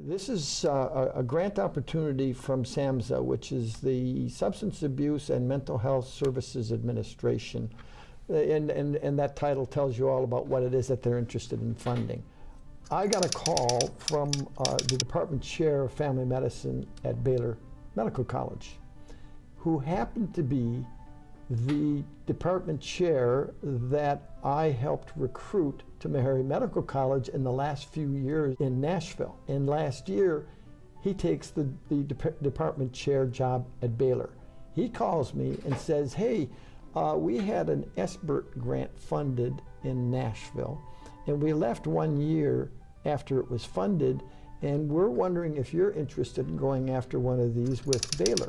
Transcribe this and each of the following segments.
This is a grant opportunity from SAMHSA, which is the Substance Abuse and Mental Health Services Administration. And that title tells you all about what it is that they're interested in funding. I got a call from the department chair of family medicine at Baylor Medical College, who happened to be the department chair that I helped recruit to Meharry Medical College in the last few years in Nashville. And last year, he takes the department chair job at Baylor. He calls me and says, hey, we had an SBIRT grant funded in Nashville, and we left 1 year after it was funded, and we're wondering if you're interested in going after one of these with Baylor.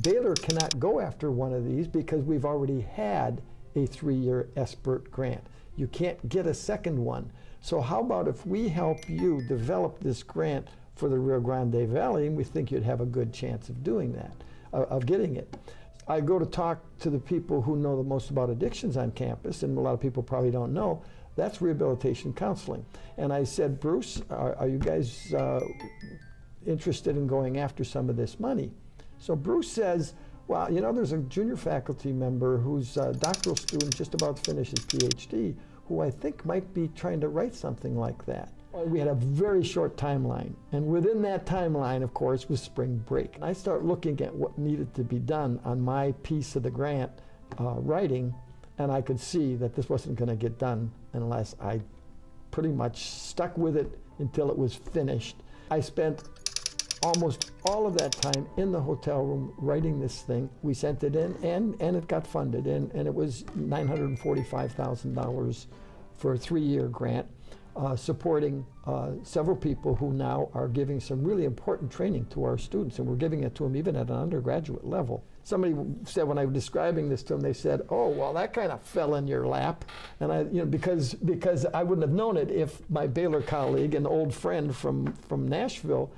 Baylor cannot go after one of these because we've already had a 3-year SBIRT grant. You can't get a second one. So how about if we help you develop this grant for the Rio Grande Valley, and we think you'd have a good chance of doing that, of getting it. I go to talk to the people who know the most about addictions on campus, and a lot of people probably don't know, that's rehabilitation counseling. And I said, Bruce, are you guys interested in going after some of this money? So Bruce says, well, you know, there's a junior faculty member who's a doctoral student just about to finish his PhD, who I think might be trying to write something like that. We had a very short timeline, and within that timeline, of course, was spring break. And I start looking at what needed to be done on my piece of the grant writing, and I could see that this wasn't going to get done unless I pretty much stuck with it until it was finished. I spent almost all of that time in the hotel room writing this thing. We sent it in, and it got funded, and it was $945,000 for a 3-year grant, supporting several people who now are giving some really important training to our students, and we're giving it to them even at an undergraduate level. Somebody said when I was describing this to them, they said, oh, well, that kind of fell in your lap. And I, you know, because I wouldn't have known it if my Baylor colleague and old friend from Nashville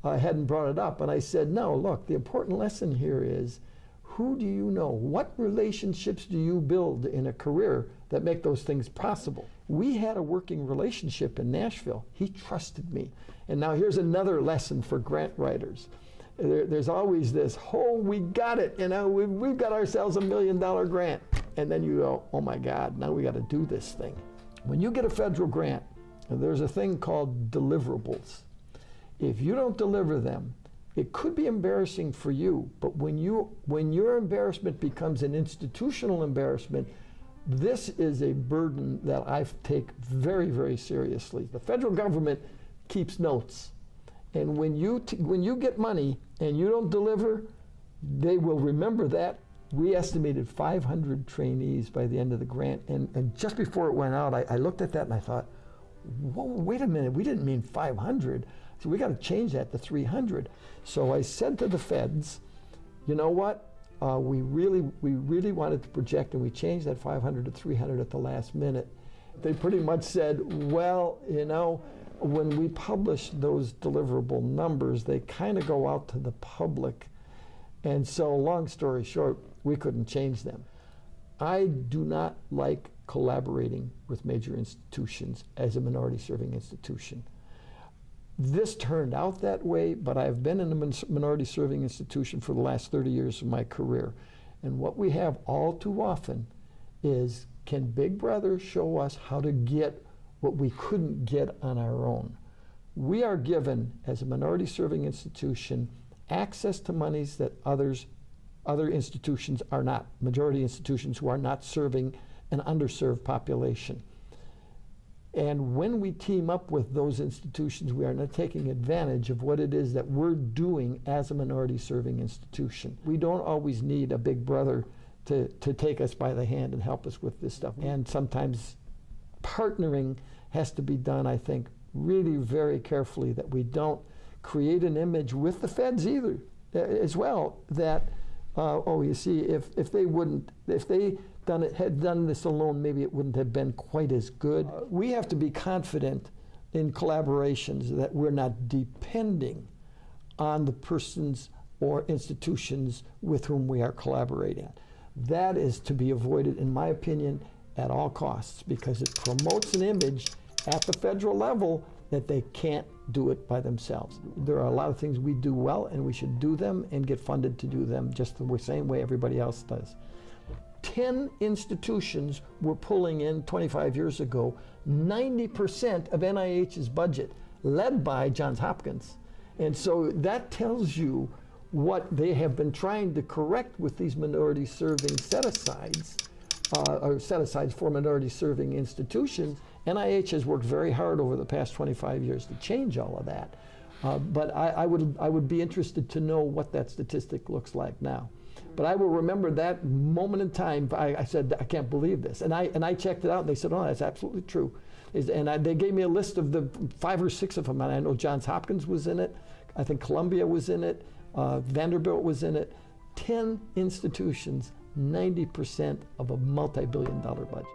hadn't brought it up. And I said, no, look, the important lesson here is, who do you know? What relationships do you build in a career that make those things possible? We had a working relationship in Nashville. He trusted me. And now here's another lesson for grant writers. There's always this, oh, we got it, you know, we've got ourselves $1 million grant. And then you go, oh my God, now we got to do this thing. When you get a federal grant, there's a thing called deliverables. If you don't deliver them, it could be embarrassing for you, but when your embarrassment becomes an institutional embarrassment, this is a burden that I take very, very seriously. The federal government keeps notes, and when you get money and you don't deliver, they will remember that. We estimated 500 trainees by the end of the grant, and just before it went out, I looked at that and I thought, whoa, wait a minute, we didn't mean 500. So we got to change that to 300. So I said to the feds, you know what? We really wanted to project, and we changed that 500 to 300 at the last minute. They pretty much said, well, you know, when we publish those deliverable numbers, they kind of go out to the public. And so, long story short, we couldn't change them. I do not like collaborating with major institutions as a minority-serving institution. This turned out that way, but I've been in a minority-serving institution for the last 30 years of my career. And what we have all too often is, can Big Brother show us how to get what we couldn't get on our own? We are given, as a minority-serving institution, access to monies that other institutions are not, majority institutions who are not serving an underserved population. And when we team up with those institutions, we are not taking advantage of what it is that we're doing as a minority-serving institution. We don't always need a Big Brother to take us by the hand and help us with this stuff. And sometimes partnering has to be done, I think, really very carefully, that we don't create an image with the feds either, as well, that, oh, you see, if they had done this alone, maybe it wouldn't have been quite as good. We have to be confident in collaborations that we're not depending on the persons or institutions with whom we are collaborating. That is to be avoided, in my opinion, at all costs, because it promotes an image at the federal level that they can't do it by themselves. There are a lot of things we do well, and we should do them and get funded to do them just the same way everybody else does. 10 institutions were pulling in 25 years ago 90% of NIH's budget, led by Johns Hopkins. And so that tells you what they have been trying to correct with these minority serving set-asides, or set-asides for minority serving institutions. NIH has worked very hard over the past 25 years to change all of that. But I would be interested to know what that statistic looks like now. But I will remember that moment in time. I said, I can't believe this. And I checked it out, and they said, oh, that's absolutely true. They gave me a list of the 5 or 6 of them. And I know Johns Hopkins was in it. I think Columbia was in it. Vanderbilt was in it. 10 institutions, 90% of a multi-billion-dollar budget.